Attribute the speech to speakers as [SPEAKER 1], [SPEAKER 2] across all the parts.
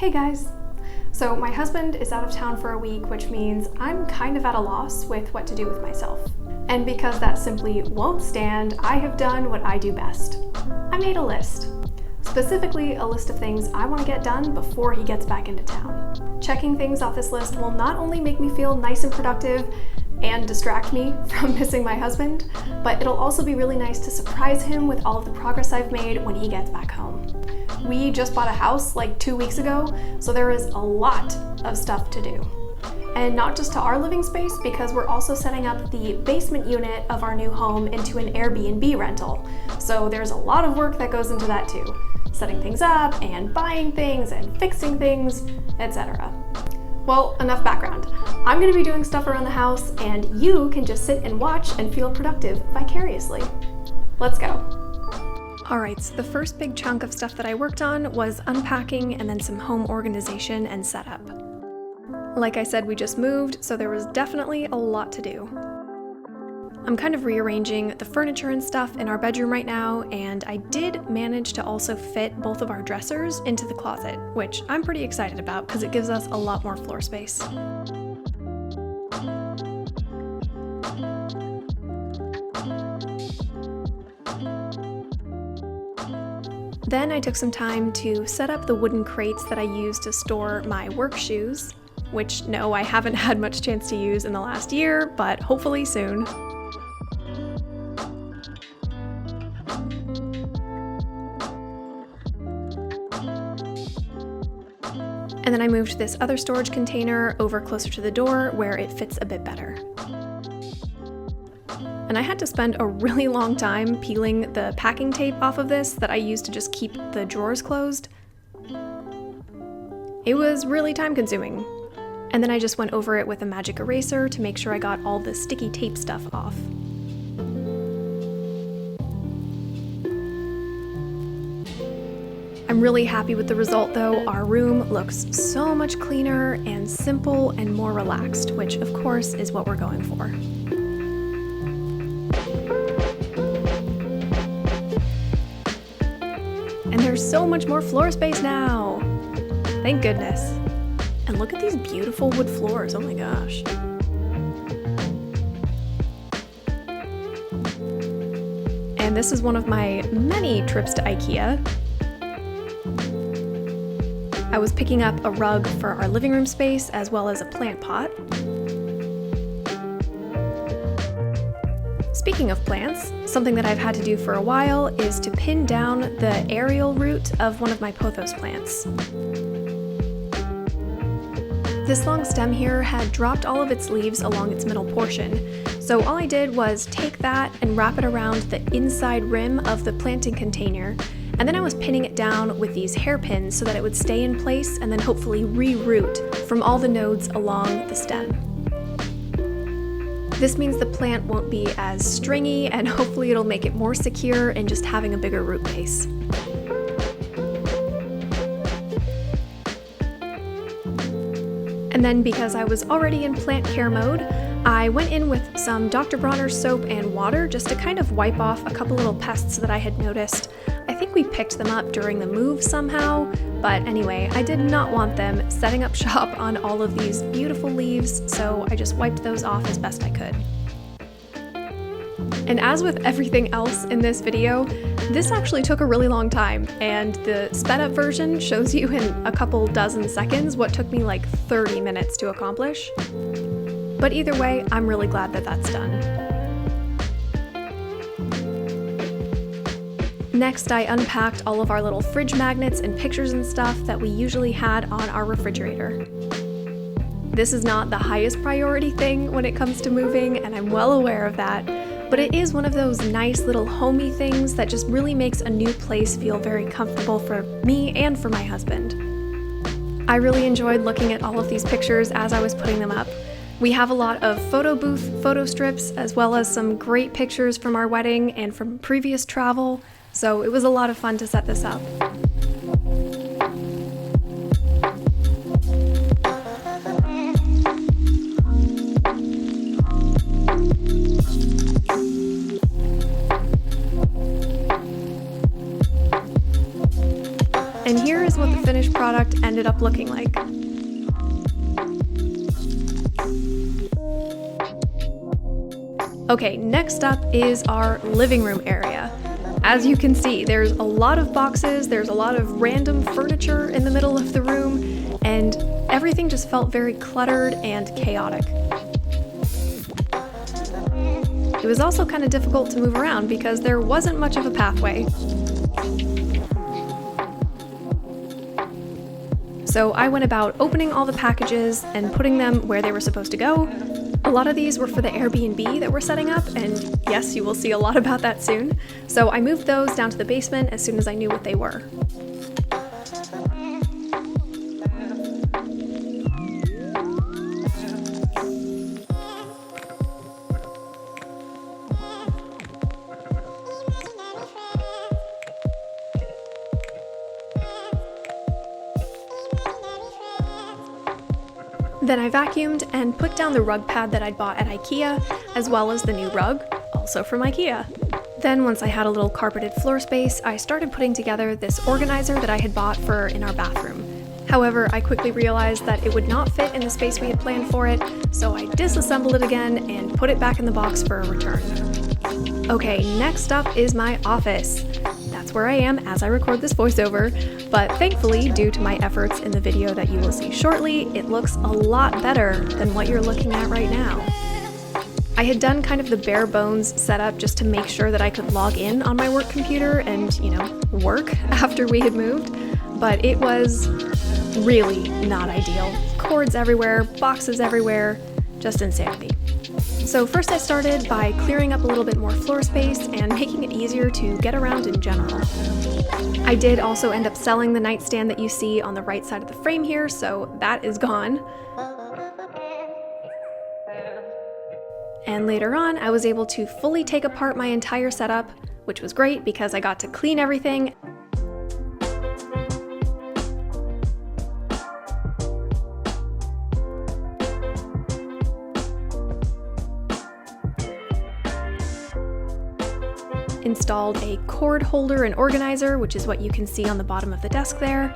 [SPEAKER 1] Hey guys! So my husband is out of town for a week, which means I'm kind of at a loss with what to do with myself. And because that simply won't stand, I have done what I do best. I made a list. Specifically, a list of things I want to get done before he gets back into town. Checking things off this list will not only make me feel nice and productive and distract me from missing my husband, but it'll also be really nice to surprise him with all of the progress I've made when he gets back home. We just bought a house like 2 weeks ago, so there is a lot of stuff to do. And not just to our living space, because we're also setting up the basement unit of our new home into an Airbnb rental. So there's a lot of work that goes into that too. Setting things up and buying things and fixing things, etc. Well, enough background. I'm going to be doing stuff around the house, and you can just sit and watch and feel productive vicariously. Let's go. Alright, so the first big chunk of stuff that I worked on was unpacking and then some home organization and setup. Like I said, we just moved, so there was definitely a lot to do. I'm kind of rearranging the furniture and stuff in our bedroom right now, and I did manage to also fit both of our dressers into the closet, which I'm pretty excited about because it gives us a lot more floor space. Then I took some time to set up the wooden crates that I use to store my work shoes, which no, I haven't had much chance to use in the last year, but hopefully soon. And then I moved this other storage container over closer to the door where it fits a bit better. And I had to spend a really long time peeling the packing tape off of this that I used to just keep the drawers closed. It was really time consuming. And then I just went over it with a magic eraser to make sure I got all the sticky tape stuff off. I'm really happy with the result though. Our room looks so much cleaner and simple and more relaxed, which of course is what we're going for. And there's so much more floor space now! Thank goodness. And look at these beautiful wood floors, oh my gosh. And this is one of my many trips to IKEA. I was picking up a rug for our living room space as well as a plant pot. Speaking of plants, something that I've had to do for a while is to pin down the aerial root of one of my pothos plants. This long stem here had dropped all of its leaves along its middle portion, so all I did was take that and wrap it around the inside rim of the planting container, and then I was pinning it down with these hairpins so that it would stay in place and then hopefully re-root from all the nodes along the stem. This means the plant won't be as stringy, and hopefully it'll make it more secure in just having a bigger root base. And then because I was already in plant care mode, I went in with some Dr. Bronner's soap and water just to kind of wipe off a couple little pests that I had noticed. I think we picked them up during the move somehow, but anyway, I did not want them setting up shop on all of these beautiful leaves, so I just wiped those off as best I could. And as with everything else in this video, this actually took a really long time, and the sped up version shows you in a couple dozen seconds what took me like 30 minutes to accomplish. But either way, I'm really glad that that's done. Next, I unpacked all of our little fridge magnets and pictures and stuff that we usually had on our refrigerator. This is not the highest priority thing when it comes to moving, and I'm well aware of that, but it is one of those nice little homey things that just really makes a new place feel very comfortable for me and for my husband. I really enjoyed looking at all of these pictures as I was putting them up. We have a lot of photo booth photo strips, as well as some great pictures from our wedding and from previous travel, so it was a lot of fun to set this up. And here is what the finished product ended up looking like. Okay, next up is our living room area. As you can see, there's a lot of boxes, there's a lot of random furniture in the middle of the room, and everything just felt very cluttered and chaotic. It was also kind of difficult to move around because there wasn't much of a pathway. So I went about opening all the packages and putting them where they were supposed to go. A lot of these were for the Airbnb that we're setting up, and yes, you will see a lot about that soon. So I moved those down to the basement as soon as I knew what they were. Then I vacuumed and put down the rug pad that I'd bought at IKEA, as well as the new rug, also from IKEA. Then once I had a little carpeted floor space, I started putting together this organizer that I had bought for in our bathroom. However, I quickly realized that it would not fit in the space we had planned for it, so I disassembled it again and put it back in the box for a return. Okay, next up is my office. That's where I am as I record this voiceover, but thankfully, due to my efforts in the video that you will see shortly, it looks a lot better than what you're looking at right now. I had done kind of the bare bones setup just to make sure that I could log in on my work computer and, work after we had moved, but it was really not ideal. Cords everywhere, boxes everywhere, just insanity. So first I started by clearing up a little bit more floor space and making it easier to get around in general. I did also end up selling the nightstand that you see on the right side of the frame here, so that is gone. And later on, I was able to fully take apart my entire setup, which was great because I got to clean everything. Installed a cord holder and organizer, which is what you can see on the bottom of the desk there,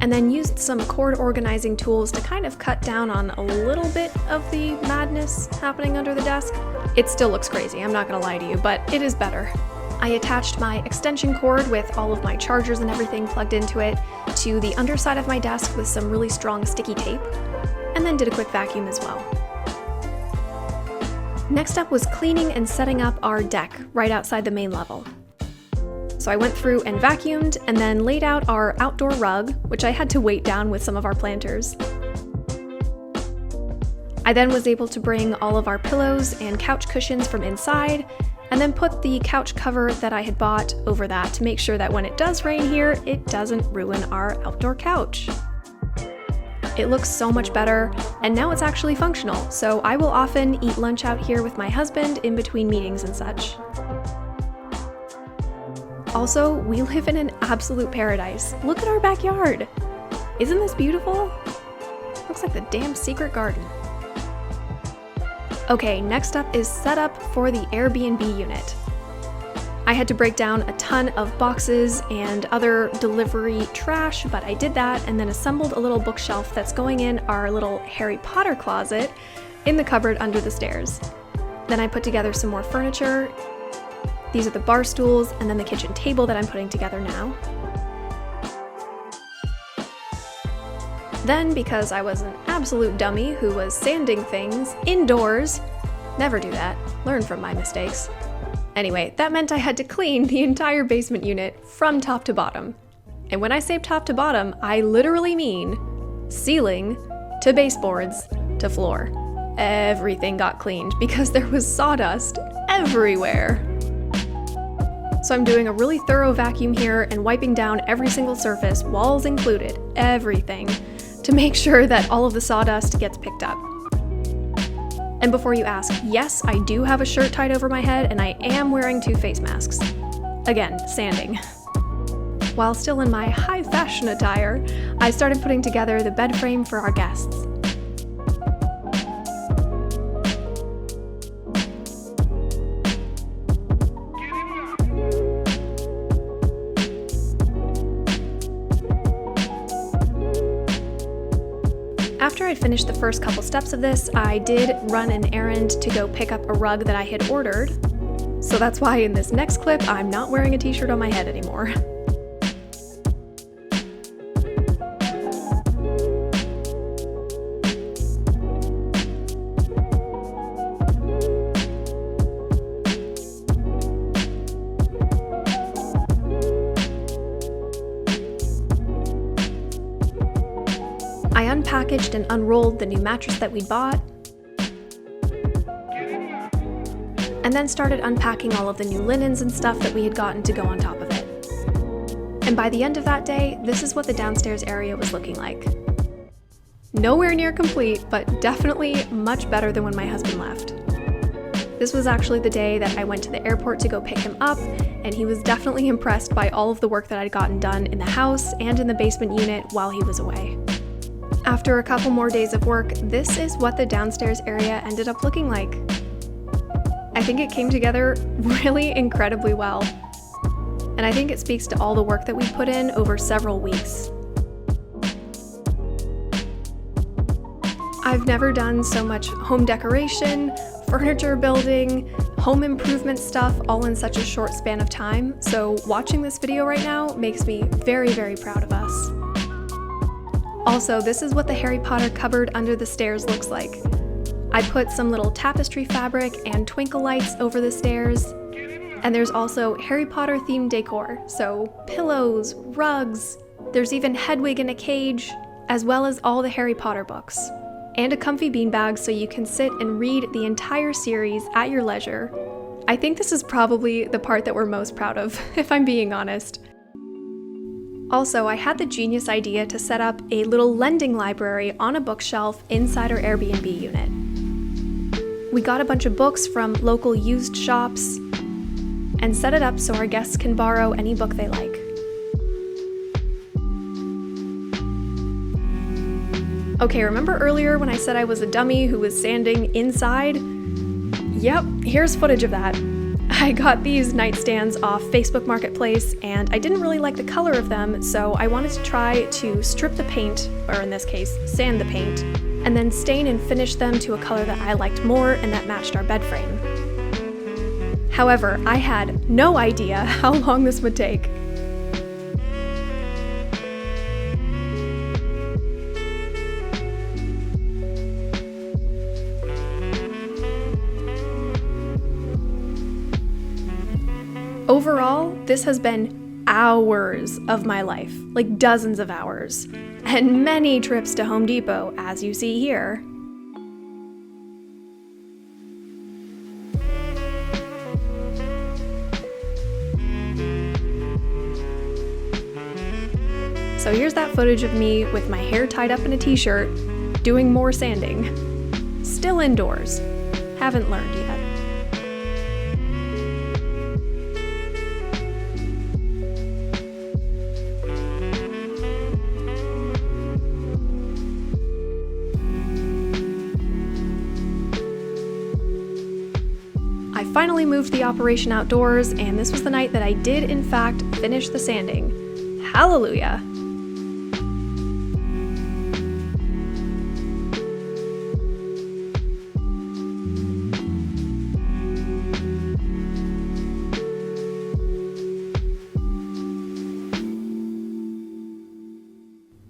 [SPEAKER 1] and then used some cord organizing tools to kind of cut down on a little bit of the madness happening under the desk. It still looks crazy, I'm not gonna lie to you, but it is better. I attached my extension cord with all of my chargers and everything plugged into it to the underside of my desk with some really strong sticky tape, and then did a quick vacuum as well. Next up was cleaning and setting up our deck right outside the main level. So I went through and vacuumed and then laid out our outdoor rug, which I had to weight down with some of our planters. I then was able to bring all of our pillows and couch cushions from inside and then put the couch cover that I had bought over that to make sure that when it does rain here, it doesn't ruin our outdoor couch. It looks so much better, and now it's actually functional, so I will often eat lunch out here with my husband in between meetings and such. Also, we live in an absolute paradise. Look at our backyard! Isn't this beautiful? Looks like the damn secret garden. Okay, next up is setup for the Airbnb unit. I had to break down a ton of boxes and other delivery trash, but I did that and then assembled a little bookshelf that's going in our little Harry Potter closet in the cupboard under the stairs. Then I put together some more furniture. These are the bar stools and then the kitchen table that I'm putting together now. Then, because I was an absolute dummy who was sanding things indoors, never do that, learn from my mistakes. Anyway, that meant I had to clean the entire basement unit from top to bottom. And when I say top to bottom, I literally mean ceiling to baseboards to floor. Everything got cleaned because there was sawdust everywhere. So I'm doing a really thorough vacuum here and wiping down every single surface, walls included, everything, to make sure that all of the sawdust gets picked up. And before you ask, yes, I do have a shirt tied over my head and I am wearing 2 face masks. Again, sanding. While still in my high fashion attire, I started putting together the bed frame for our guests. After I'd finished the first couple steps of this, I did run an errand to go pick up a rug that I had ordered. So that's why in this next clip, I'm not wearing a t-shirt on my head anymore. I unpackaged and unrolled the new mattress that we'd bought, and then started unpacking all of the new linens and stuff that we had gotten to go on top of it. And by the end of that day, this is what the downstairs area was looking like. Nowhere near complete, but definitely much better than when my husband left. This was actually the day that I went to the airport to go pick him up, and he was definitely impressed by all of the work that I'd gotten done in the house and in the basement unit while he was away. After a couple more days of work, this is what the downstairs area ended up looking like. I think it came together really incredibly well. And I think it speaks to all the work that we put in over several weeks. I've never done so much home decoration, furniture building, home improvement stuff all in such a short span of time, so watching this video right now makes me very, very proud of us. Also, this is what the Harry Potter cupboard under the stairs looks like. I put some little tapestry fabric and twinkle lights over the stairs, and there's also Harry Potter themed decor, so pillows, rugs, there's even Hedwig in a cage, as well as all the Harry Potter books, and a comfy beanbag so you can sit and read the entire series at your leisure. I think this is probably the part that we're most proud of, if I'm being honest. Also, I had the genius idea to set up a little lending library on a bookshelf inside our Airbnb unit. We got a bunch of books from local used shops and set it up so our guests can borrow any book they like. Okay, remember earlier when I said I was a dummy who was sanding inside? Yep, here's footage of that. I got these nightstands off Facebook Marketplace, and I didn't really like the color of them, so I wanted to try to strip the paint, or in this case, sand the paint, and then stain and finish them to a color that I liked more and that matched our bed frame. However, I had no idea how long this would take. Overall, this has been hours of my life, like dozens of hours, and many trips to Home Depot, as you see here. So here's that footage of me with my hair tied up in a t-shirt, doing more sanding. Still indoors. Haven't learned yet. I finally moved the operation outdoors, and this was the night that I did in fact finish the sanding. Hallelujah!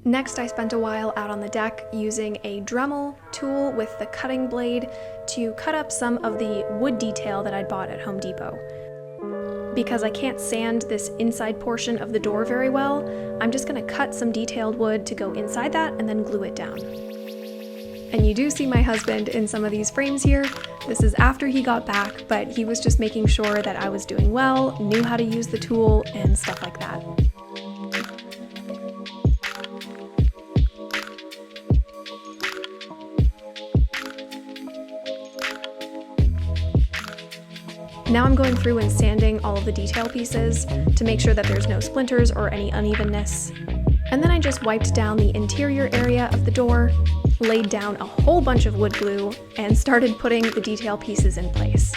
[SPEAKER 1] Next, I spent a while out on the deck using a Dremel tool with the cutting blade to cut up some of the wood detail that I'd bought at Home Depot. Because I can't sand this inside portion of the door very well, I'm just going to cut some detailed wood to go inside that and then glue it down. And you do see my husband in some of these frames here. This is after he got back, but he was just making sure that I was doing well, knew how to use the tool, and stuff like that. Now I'm going through and sanding all of the detail pieces to make sure that there's no splinters or any unevenness. And then I just wiped down the interior area of the door, laid down a whole bunch of wood glue, and started putting the detail pieces in place.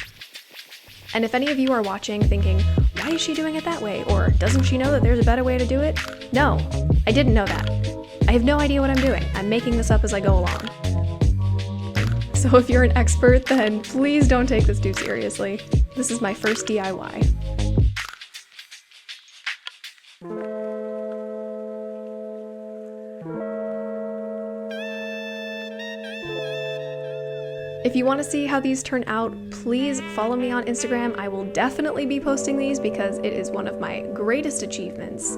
[SPEAKER 1] And if any of you are watching thinking, why is she doing it that way? Or doesn't she know that there's a better way to do it? No, I didn't know that. I have no idea what I'm doing. I'm making this up as I go along. So if you're an expert, then please don't take this too seriously. This is my first DIY. If you want to see how these turn out, please follow me on Instagram. I will definitely be posting these because it is one of my greatest achievements.